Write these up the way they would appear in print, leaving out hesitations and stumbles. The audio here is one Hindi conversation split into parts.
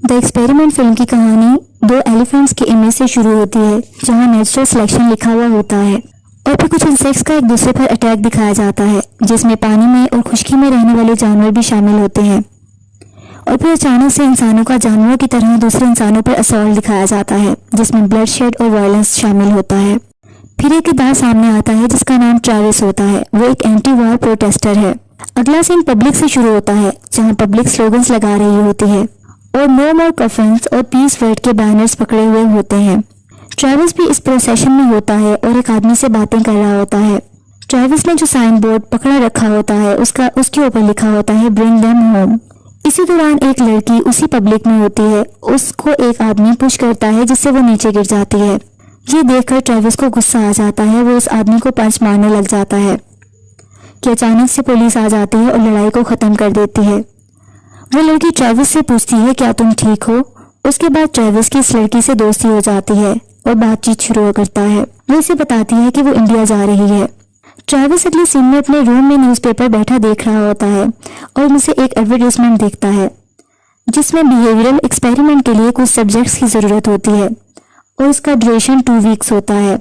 द एक्सपेरिमेंट फिल्म की कहानी दो एलिफेंट्स के इमेज से शुरू होती है, जहां नेचुरल सिलेक्शन लिखा हुआ होता है और फिर कुछ इंसेक्ट्स का एक दूसरे पर अटैक दिखाया जाता है, जिसमें पानी में और खुश्की में रहने वाले जानवर भी शामिल होते हैं। और फिर अचानक से इंसानों का जानवरों की तरह दूसरे इंसानों पर असॉल्ट दिखाया जाता है, जिसमें ब्लड शेड और वायलेंस शामिल होता है। फिर एक किरदार सामने आता है जिसका नाम ट्रैविस होता है। वो एक एंटी वॉर प्रोटेस्टर है। अगला सीन पब्लिक से शुरू होता है, जहां पब्लिक स्लोगन्स लगा रही होती है और नो मोर कफन्स और पीस वर्ड के बैनर्स पकड़े हुए होते हैं। ट्रैविस भी इस प्रोसेशन में होता है और एक आदमी से बातें कर रहा होता है। ट्रैविस ने जो साइन बोर्ड पकड़ा रखा होता है उसके ऊपर लिखा होता है ब्रिंग देम होम। इसी दौरान एक लड़की उसी पब्लिक में होती है। उसको एक आदमी पुश करता है जिससे वो नीचे गिर जाती है। ये देखकर ट्रैविस को गुस्सा आ जाता है। वो उस आदमी को पंच मारने लग जाता है कि अचानक से पुलिस आ जाती है और लड़ाई को खत्म कर देती है। वो लड़की ट्रैविस से पूछती है क्या तुम ठीक हो। उसके बाद ट्रैविस की इस लड़की से दोस्ती हो जाती है और बातचीत शुरू करता है। वो इसे बताती है कि वो इंडिया जा रही है। ट्रैविस अगले सीन में अपने रूम में न्यूज़पेपर बैठा देख रहा होता है और उसे एक एडवर्टाइजमेंट देखता है जिसमें बिहेवियरल एक्सपेरिमेंट के लिए कुछ सब्जेक्ट्स की ज़रूरत होती है और इसका ड्यूरेशन 2 वीक्स होता है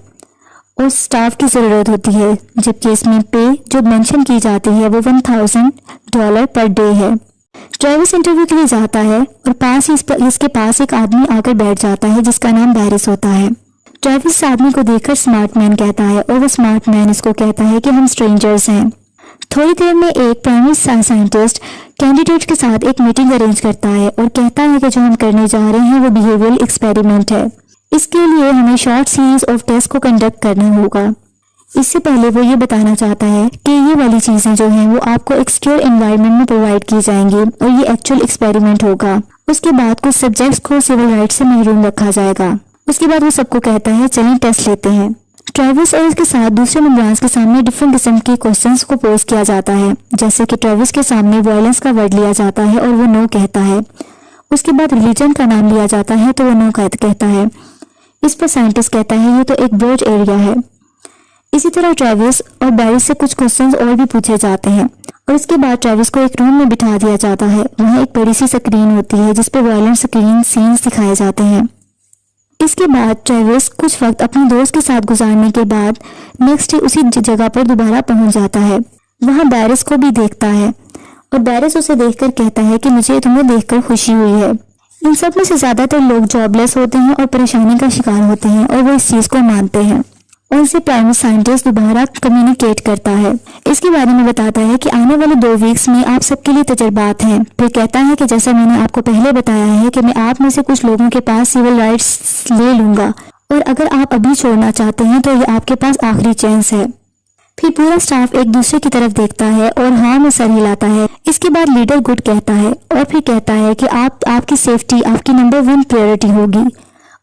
और स्टाफ की ज़रूरत होती है, जबकि इसमें पे जो मेंशन की जाती है वो $1000 पर डे है। ट्रैविस इंटरव्यू के लिए जाता है और पास ही इसके पास एक आदमी आकर बैठ जाता है जिसका नाम बैरिस होता है। ट्रैविस इस आदमी को देखकर स्मार्ट मैन कहता है और वो स्मार्ट मैन इसको कहता है कि हम स्ट्रेंजर्स हैं। थोड़ी देर में एक प्राइमरी साइंटिस्ट कैंडिडेट के साथ एक मीटिंग अरेंज करता है और कहता है कि जो हम करने जा रहे हैं वो बिहेवियरल एक्सपेरिमेंट है। इसके लिए हमें शॉर्ट सीरीज ऑफ टेस्ट को कंडक्ट करना होगा। इससे पहले वो ये बताना चाहता है कि ये वाली चीज़ें जो हैं वो आपको एक सिक्योर एनवायरनमेंट में प्रोवाइड की जाएंगी और ये एक्चुअल एक्सपेरिमेंट होगा। उसके बाद कुछ सब्जेक्ट्स को सिविल राइट से महरूम रखा जाएगा। उसके बाद वो सबको कहता है चलें टेस्ट लेते हैं। ट्रैविस और इसके साथ दूसरे मेंबर्स के सामने डिफरेंट किस्म के क्वेश्चंस को पोज किया जाता है, जैसे कि ट्रैविस के सामने वायलेंस का वर्ड लिया जाता है और वो नो कहता है। उसके बाद रिलीजन का नाम लिया जाता है तो वो नो कहता है। इस पर साइंटिस्ट कहता है ये तो एक ब्रॉड एरिया है। इसी तरह ट्रैविस और बैरिस से कुछ क्वेश्चंस और भी पूछे जाते हैं और इसके बाद ट्रैविस को एक रूम में बिठा दिया जाता है। वहाँ एक बड़ी सी स्क्रीन होती है जिस पर वायलेंट स्क्रीन सीन्स दिखाए जाते हैं। इसके बाद ट्रैविस कुछ वक्त अपने दोस्त के साथ गुजारने के बाद नेक्स्ट डे उसी जगह पर दोबारा पहुंच जाता है। वहाँ बैरिस को भी देखता है और बैरिस उसे देखकर कहता है कि मुझे तुम्हें देखकर खुशी हुई है। इन सब में से ज़्यादातर लोग जॉबलेस होते हैं और परेशानी का शिकार होते हैं और वो इस चीज़ को मानते हैं और इसे प्राइमरी साइंटिस्ट दोबारा कम्युनिकेट करता है। इसके बारे में बताता है कि आने वाले 2 वीक्स में आप सबके लिए तजर्बात हैं। फिर कहता है कि जैसा मैंने आपको पहले बताया है कि मैं आप में से कुछ लोगों के पास सिविल राइट्स ले लूँगा और अगर आप अभी छोड़ना चाहते हैं तो ये आपके पास आखिरी चांस है। फिर पूरा स्टाफ एक दूसरे की तरफ देखता है और हाँ में सर हिलाता है। इसके बाद लीडर गुड कहता है और फिर कहता है कि आपकी सेफ्टी आपकी नंबर 1 प्रायोरिटी होगी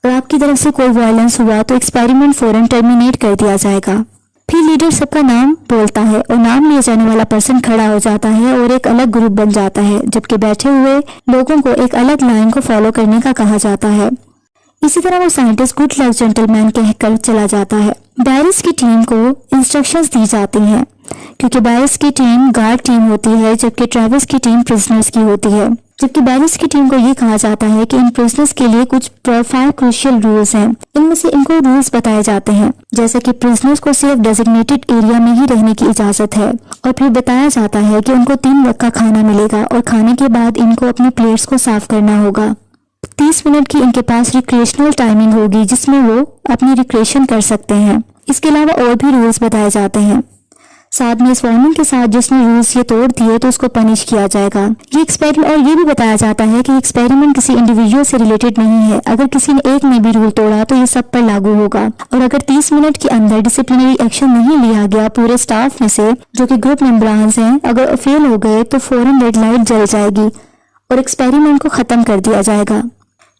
और आपकी तरफ से कोई वायलेंस हुआ तो एक्सपेरिमेंट फौरन टर्मिनेट कर दिया जाएगा। फिर लीडर सबका नाम बोलता है और नाम लिए जाने वाला पर्सन खड़ा हो जाता है और एक अलग ग्रुप बन जाता है, जबकि बैठे हुए लोगों को एक अलग लाइन को फॉलो करने का कहा जाता है। इसी तरह वो साइंटिस्ट गुड लक जेंटलमैन कहकर चला जाता है। बैरिस की टीम को इंस्ट्रक्शंस दी जाती हैं क्योंकि बैरिस की टीम गार्ड टीम होती है जबकि ट्रैविस की टीम प्रिजनर्स की होती है। जबकि बैरिस की टीम को ये कहा जाता है कि इन प्रिजनर्स के लिए कुछ 5 क्रूशियल रूल्स हैं। इनमें से इनको रूल्स बताए जाते हैं जैसे कि प्रिजनर्स को सिर्फ डेजिग्नेटेड एरिया में ही रहने की इजाजत है और फिर बताया जाता है कि उनको 3 वक्त का खाना मिलेगा और खाने के बाद इनको अपने प्लेट्स को साफ करना होगा। 30 मिनट की इनके पास रिक्रिएशनल टाइमिंग होगी जिसमें वो अपनी रिक्रिएशन कर सकते हैं। इसके अलावा और भी रूल्स बताए जाते हैं। साथ में इस वार्निंग के साथ जिसने रूल्स ये तोड़ दिए तो उसको पनिश किया जाएगा। ये एक्सपेरिमेंट और ये भी बताया जाता है कि एक्सपेरिमेंट किसी इंडिविजुअल से रिलेटेड नहीं है। अगर किसी ने एक ने भी रूल तोड़ा तो ये सब पर लागू होगा और अगर 30 मिनट के अंदर डिसिप्लिनरी एक्शन नहीं लिया गया पूरे स्टाफ में से जो कि ग्रुप मेंबर्स हैं, अगर फेल हो गए तो फौरन रेड लाइट जल जाएगी और एक्सपेरिमेंट को खत्म कर दिया जाएगा।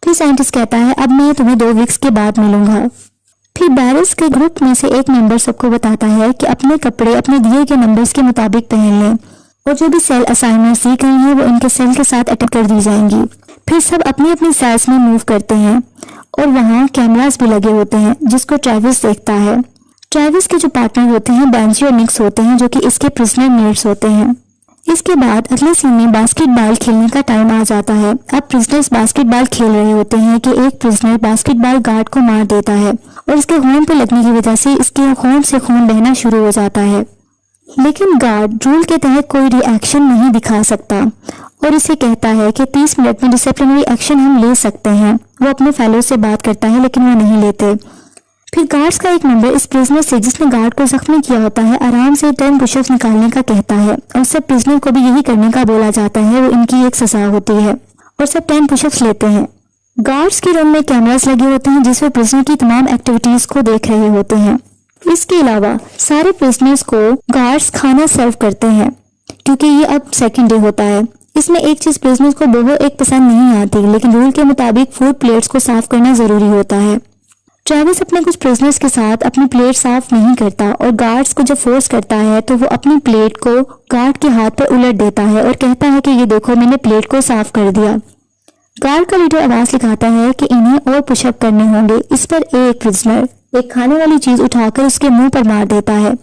फिर साइंटिस्ट कहता है अब मैं तुम्हें 2 वीक्स के बाद मिलूंगा। फिर बैरिस के ग्रुप में से एक मेंबर सबको बताता है कि अपने कपड़े अपने दिए गए नंबर्स के मुताबिक पहन लें और जो भी सेल असाइनमेंट्स दी गई हैं वो इनके सेल के साथ अटैच कर दी जाएंगी। फिर सब अपनी अपनी सेल्स में मूव करते हैं और वहाँ कैमरास भी लगे होते हैं जिसको ट्रैविस देखता है। ट्रैविस के जो पार्टनर होते हैं बेंजी और निक्स होते हैं जो कि इसके प्रिजनर मेट्स होते हैं। इसके बाद अगले सीन में बास्केटबॉल खेलने का टाइम आ जाता है। अब प्रिजनर्स बास्केटबॉल खेल रहे होते हैं कि एक प्रिजनर बास्केटबॉल गार्ड को मार देता है और इसके खून पे लगने की वजह से इसके खून से खून बहना शुरू हो जाता है। लेकिन गार्ड रूल के तहत कोई रिएक्शन नहीं दिखा सकता और इसे कहता है कि 30 मिनट में डिसिप्लिनरी एक्शन हम ले सकते हैं। वो अपने फेलो से बात करता है लेकिन वो नहीं लेते। फिर गार्ड्स का एक मेंबर इस प्रिजनर से जिसने गार्ड को जख्मी किया होता है आराम से 10 पुशअप्स निकालने का कहता है और सब प्रिजनर को भी यही करने का बोला जाता है। वो इनकी एक सजा होती है और सब 10 पुशअप्स लेते हैं। गार्ड्स के रूम में कैमरास लगे होते हैं जिसमें प्रिजनर की तमाम एक्टिविटीज को देख रहे होते हैं। इसके अलावा सारे प्रिजनर्स को गार्ड्स खाना सर्व करते हैं क्योंकि ये अब सेकंड डे होता है। इसमें एक चीज प्रिजनर्स को बहुत एक पसंद नहीं आती, लेकिन रूल के मुताबिक फूड प्लेट्स को साफ करना जरूरी होता है। ट्रेविस अपने कुछ प्रिजनर्स के साथ अपनी प्लेट साफ नहीं करता और गार्ड्स को जब फोर्स करता है तो वो अपनी प्लेट को गार्ड के हाथ पर उलट देता है और कहता है कि ये देखो मैंने प्लेट को साफ कर दिया। गार्ड का लीडर आवाज लगाता है कि इन्हें और पुशअप करने होंगे। इस पर एक प्रिजनर एक खाने वाली चीज उठाकर उसके मुंह पर मार देता है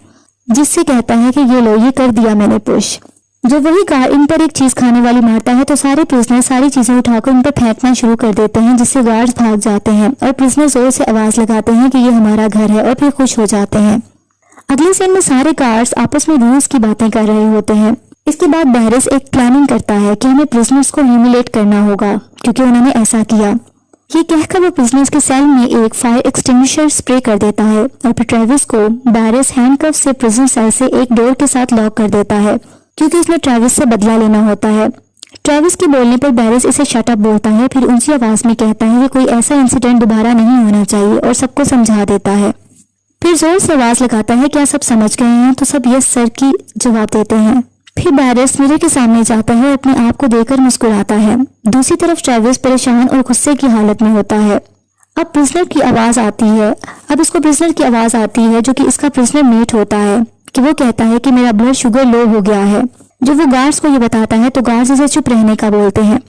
जिससे कहता है कि ये लो, ये कर दिया मैंने पुश। जब वही गार्ड इन पर एक चीज खाने वाली मारता है तो सारे प्रिजनर सारी चीजें उठाकर उन पर फेंकना शुरू कर देते हैं जिससे गार्ड्स भाग जाते हैं और प्रिजनर जोर से आवाज लगाते हैं कि ये हमारा घर है और फिर खुश हो जाते हैं। अगले सीन में सारे गार्ड्स आपस में रूल्स की बातें कर रहे होते हैं। इसके बाद बैरिस एक प्लानिंग करता है कि हमें प्रिजनर्स को ह्यूमिलेट करना होगा क्योंकि उन्होंने ऐसा किया। ये कहकर वो प्रिजनर्स के सेल में एक फायर एक्सटिंग्विशर स्प्रे कर देता है और फिर ट्रेविस को बैरिस हैंडकफ से प्रिजन सेल से एक डोर के साथ लॉक कर देता है क्योंकि उसने ट्रेविस से बदला लेना होता है। ट्रेविस के बोलने पर बैरिस इसे शट अप बोलता है, फिर ऊंची आवाज में कहता है कि कोई ऐसा इंसिडेंट दोबारा नहीं होना चाहिए और सबको समझा देता है। फिर जोर से आवाज लगाता है क्या सब समझ गए हैं? तो सब यस सर की जवाब देते हैं। फिर बैरिस मिरर के सामने जाता है और अपने आप को देखकर मुस्कुराता है। दूसरी तरफ ट्रेविस परेशान और गुस्से की हालत में होता है। अब प्रिजनर की आवाज आती है अब इसको प्रिजनर की आवाज आती है जो कि इसका प्रिजनर मेट होता है कि वो कहता है कि मेरा ब्लड शुगर लो हो गया है। जब वो गार्ड्स को ये बताता है तो गार्ड्स इसे चुप रहने का बोलते हैं।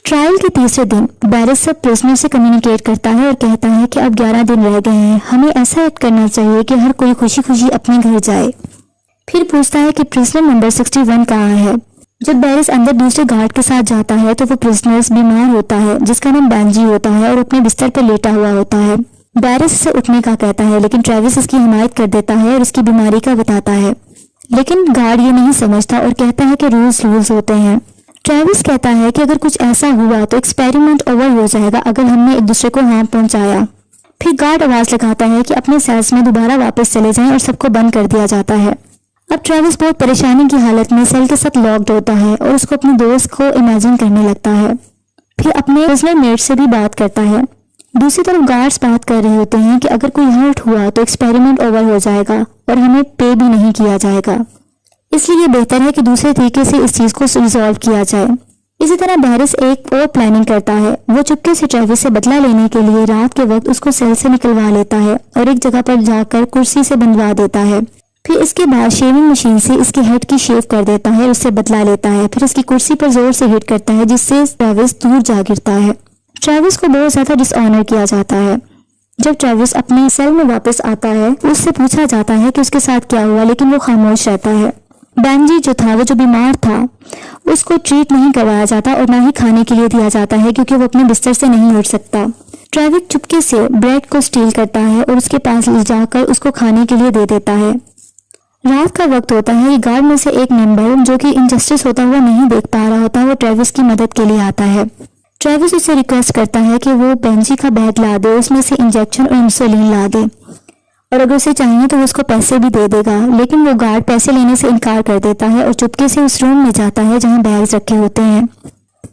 ट्रायल के तीसरे दिन बैरिस सब प्रिजनर से कम्युनिकेट करता है और कहता है कि अब 11 दिन रह गए हैं, हमें ऐसा एक्ट करना चाहिए कि हर कोई खुशी खुशी अपने घर जाए। फिर पूछता है कि प्रिजनर नंबर 61 कहाँ है। जब बैरिस अंदर दूसरे गार्ड के साथ जाता है तो वो प्रिजनर्स बीमार होता है जिसका नाम बैंजी होता है और अपने बिस्तर पर लेटा हुआ होता है। बैरिस इसे उठने का कहता है लेकिन ट्रेविस इसकी हिमायत कर देता है और उसकी बीमारी का बताता है, लेकिन गार्ड ये नहीं समझता और कहता है कि रूल्स होते हैं। ट्रेविस कहता है कि अगर कुछ ऐसा हुआ तो एक्सपेरिमेंट ओवर हो जाएगा अगर हमने एक दूसरे को हार्म पहुंचाया। फिर गार्ड आवाज लगाता है कि अपने सेल्स में दोबारा वापस चले जाएं और सबको बंद कर दिया जाता है। अब ट्रेविस बहुत परेशानी की हालत में सेल के साथ लॉक्ड होता है और उसको अपने दोस्त को इमेजिन करने लगता है। फिर अपने प्रिजनर मेट से भी बात करता है। दूसरी तरफ गार्ड्स बात कर रहे होते हैं कि अगर कोई हर्ट हुआ तो एक्सपेरिमेंट ओवर हो जाएगा और हमें पे भी नहीं किया जाएगा, इसलिए बेहतर है कि दूसरे तरीके से इस चीज को रिजॉल्व किया जाए। इसी तरह बैरिस एक और प्लानिंग करता है। वो चुपके से ट्रेविस से बदला लेने के लिए रात के वक्त उसको सेल से निकलवा लेता है और एक जगह पर जाकर कुर्सी से बंधवा देता है। फिर इसके बाद शेविंग मशीन से इसके हेड की शेव कर देता है और उससे बदला लेता है। फिर उसकी कुर्सी पर जोर से हिट करता है जिससे ट्रेविस दूर जा गिरता है। ट्रेविस को बहुत ज्यादा डिसऑनर किया जाता है। जब ट्रेविस अपने सेल में वापस आता है उससे पूछा जाता है कि उसके साथ क्या हुआ, लेकिन वो खामोश रहता है। बैंजी जो था, वो जो बीमार था, उसको ट्रीट नहीं करवाया जाता और ना ही खाने के लिए दिया जाता है क्योंकि वो अपने बिस्तर से नहीं उठ सकता। ट्रेविस चुपके से ब्रेड को स्टील करता है और उसके पास ले जाकर उसको खाने के लिए दे देता है। रात का वक्त होता है। ये गार्ड में से एक मेंबर जो कि इनजस्टिस होता हुआ नहीं देख पा रहा होता, वो ट्रेविस की मदद के लिए आता है। ट्रेविस उसे रिक्वेस्ट करता है कि वो बेंजी का बैग ला दे, उसमें से इंजेक्शन और इंसुलिन ला दे और अगर उसे चाहिए तो वो उसको पैसे भी दे देगा। लेकिन वो गार्ड पैसे लेने से इनकार कर देता है और चुपके से उस रूम में जाता है जहाँ बैग्स रखे होते हैं।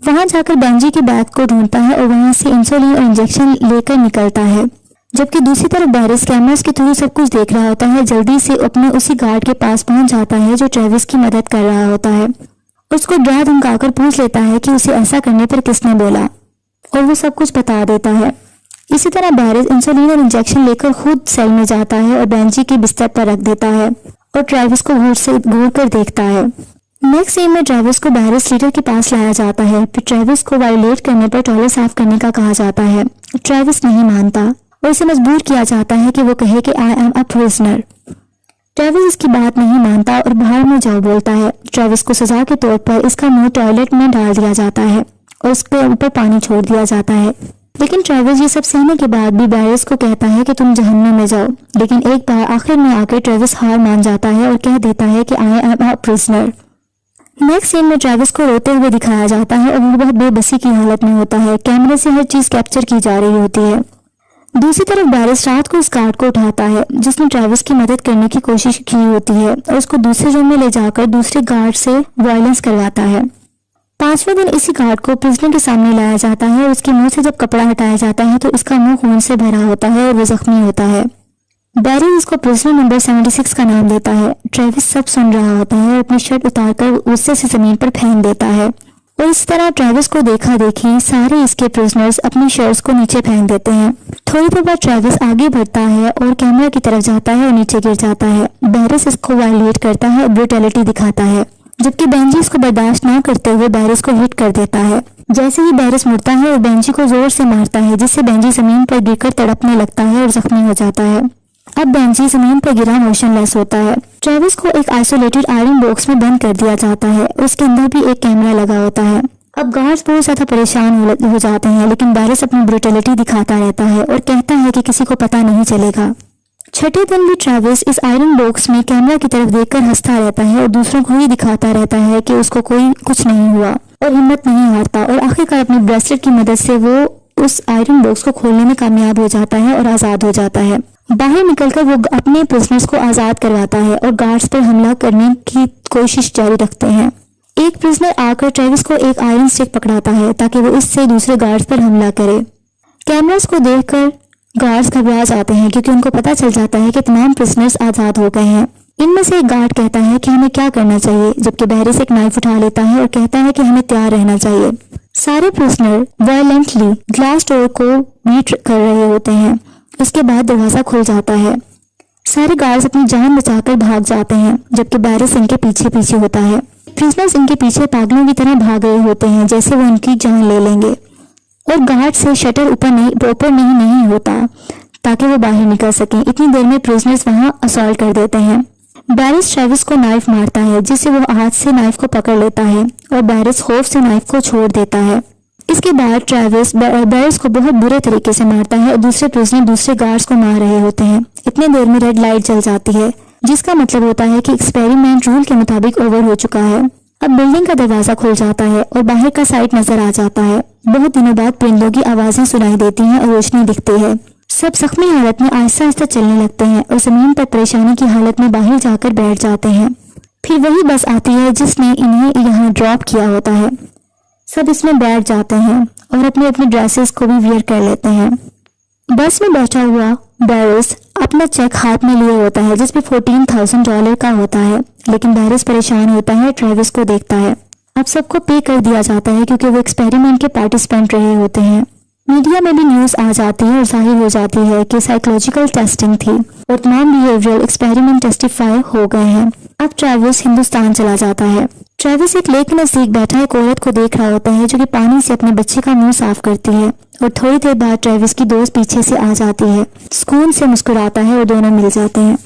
वहां जाकर बेंजी के बैग को ढूंढता है और वहां से इंसुलिन और इंजेक्शन लेकर निकलता है। जबकि दूसरी तरफ बैरिस कैमरास के थ्रू सब कुछ देख रहा होता है। जल्दी से अपने उसी गार्ड के पास पहुंच जाता है जो ट्रेविस की मदद कर रहा होता है। उसको डरा धमकाकर पूछ लेता है कि उसे ऐसा करने पर किसने बोला और वो सब कुछ बता देता है। इसी तरह बैरिस इंसुलिन और इंजेक्शन लेकर खुद सेल में जाता है और बेंजी के बिस्तर पर रख देता है और ट्रेविस को घूर कर देखता है। नेक्स्ट सीन में ट्रेविस को बैरिस लीडर के पास लाया जाता है। फिर ट्रेविस को वायलेट करने पर टॉयलेट साफ करने का कहा जाता है। ट्रेविस नहीं मानता और उसे मजबूर किया जाता है कि वो कहे कि I am a prisoner. Travis इसकी बात नहीं मानता और बाहर में जाओ बोलता है। ट्रेविस को सजा के तौर पर इसका मुंह टॉयलेट में डाल दिया जाता है और उसके ऊपर पानी छोड़ दिया जाता है। लेकिन ट्रेविस ये सब सहने के बाद भी बैरिस को कहता है कि तुम जहन्नम में जाओ। लेकिन एक बार आखिर में आकर ट्रेविस हार मान जाता है और कह देता है कि I am a prisoner. Next scene में ट्रेविस को रोते हुए दिखाया जाता है और वो बहुत बेबसी की हालत में होता है। कैमरे से हर चीज कैप्चर की जा रही होती है। दूसरी तरफ बैरिस रात को इस गार्ड को उठाता है जिसने ट्रेविस की मदद करने की कोशिश की होती है और उसको दूसरे रूम में ले जाकर दूसरे गार्ड से वायलेंस करवाता है। 5वें दिन इसी गार्ड को प्रिजनर के सामने लाया जाता है और उसके मुंह से जब कपड़ा हटाया जाता है तो इसका मुंह खून से भरा होता है और वो जख्मी होता है। बैरिस इसको प्रिजनर नंबर 76 का नाम देता है। ट्रेविस सब सुन रहा होता है और अपनी शर्ट उतारकर गुस्से से जमीन पर फेंक देता है और इस तरह ट्रेविस को देखा देखी सारे इसके प्रिजनर्स अपनी शर्ट्स को नीचे फेंक देते हैं। थोड़ी देर बाद ट्रेविस आगे बढ़ता है और कैमरा की तरफ जाता है और नीचे गिर जाता है। बैरिस इसको वायलेट करता है और ब्रूटैलिटी दिखाता है, जबकि बेंजी इसको बर्दाश्त न करते हुए बैरिस को हिट कर देता है। जैसे ही बैरिस मुड़ता है और बेंजी को जोर से मारता है जिससे बेंजी जमीन पर गिरकर तड़पने लगता है और जख्मी हो जाता है। अब बेंजी जमीन पर गिरा मोशनलेस होता है। ट्रेविस को एक आइसोलेटेड आयरन बॉक्स में बंद कर दिया जाता है। उसके अंदर भी एक कैमरा लगा होता है। अब गार्ड्स बहुत ज्यादा परेशान हो जाते हैं, लेकिन बैरिस अपनी ब्रूटैलिटी दिखाता रहता है और कहता है कि किसी को पता नहीं चलेगा। छठे दिन भी ट्रेविस इस आयरन बॉक्स में कैमरा की तरफ देखकर हंसता रहता है और दूसरों को ही दिखाता रहता है कि उसको कोई कुछ नहीं हुआ और हिम्मत नहीं हारता और आखिरकार अपनी ब्रेसलेट की मदद से वो उस आयरन बॉक्स को खोलने में कामयाब हो जाता है और आजाद हो जाता है। बाहर निकलकर वो अपने प्रिजनर्स को आजाद करवाता है और गार्ड्स पर हमला करने की कोशिश जारी रखते हैं। एक प्रिजनर आकर ट्रेविस को एक आयरन स्टिक पकड़ाता है ताकि वो इससे दूसरे गार्ड्स पर हमला करे। कैमरास को देखकर गार्ड्स घबरा जाते हैं क्योंकि उनको पता चल जाता है कि तमाम प्रिजनर्स आजाद हो गए हैं। इनमें से एक गार्ड कहता है कि हमें क्या करना चाहिए, जबकि बैरिस एक नाइफ उठा लेता है और कहता है कि हमें तैयार रहना चाहिए। सारे प्रिजनर वायलेंटली ग्लास डोर को बीट कर रहे होते हैं। इसके बाद दरवाजा खुल जाता है। सारे गार्ड्स अपनी जान बचाकर भाग जाते हैं, जबकि बैरिस इनके पीछे पीछे होता है। प्रिजनर्स इनके पीछे पागलों की तरह भाग रहे होते हैं जैसे वो उनकी जान ले लेंगे और गार्ड से शटर ऊपर नहीं होता ताकि वो बाहर निकल सकें। इतनी देर में प्रिजनर्स वहां असॉल्ट कर देते हैं। बैरिस ट्रेविस को नाइफ मारता है जिससे वो हाथ से नाइफ को पकड़ लेता है और बैरिस खौफ से नाइफ को छोड़ देता है। इसके बाद ट्रेविस बैरिस को बहुत बुरे तरीके से मारता है और दूसरे प्रिजनर दूसरे गार्ड्स को मार रहे होते हैं। इतने देर में रेड लाइट जल जाती है जिसका मतलब होता है कि एक्सपेरिमेंट रूल के मुताबिक ओवर हो चुका है। अब बिल्डिंग का दरवाजा खुल जाता है और बाहर का साइट नजर आ जाता है। बहुत दिनों बाद परिंदों की आवाजें सुनाई देती हैं और रोशनी दिखती है। सब जख्मी हालत में आहिस्ता आहिस्ता चलने लगते हैं और जमीन पर परेशानी की हालत में बाहर जाकर बैठ जाते हैं। फिर वही बस आती है जिसने इन्हें यहाँ ड्रॉप किया होता है। सब इसमें बैठ जाते हैं और अपने अपने ड्रेसेस को भी वियर कर लेते हैं। बस में बैठा हुआ बैरिस अपना चेक हाथ में लिए होता है जिसमें $14,000 का होता है, लेकिन बैरिस परेशान होता है, ट्रेविस को देखता है। अब सबको पे कर दिया जाता है क्योंकि वो एक्सपेरिमेंट के पार्टिसिपेंट रहे होते हैं। मीडिया में भी न्यूज आ जाती है और जाहिर हो जाती है कि साइकोलॉजिकल टेस्टिंग थी और तमाम बिहेवियरल एक्सपेरिमेंट टेस्टिफाई हो गए हैं। अब ट्रेविस हिंदुस्तान चला जाता है। ट्रेविस एक लेक के नजदीक बैठा एक औरत को देख रहा होता है जो कि पानी से अपने बच्चे का मुंह साफ करती है और थोड़ी देर बाद ट्रेविस की दोस्त पीछे से आ जाती है। सुकून से मुस्कुराता है और दोनों मिल जाते हैं।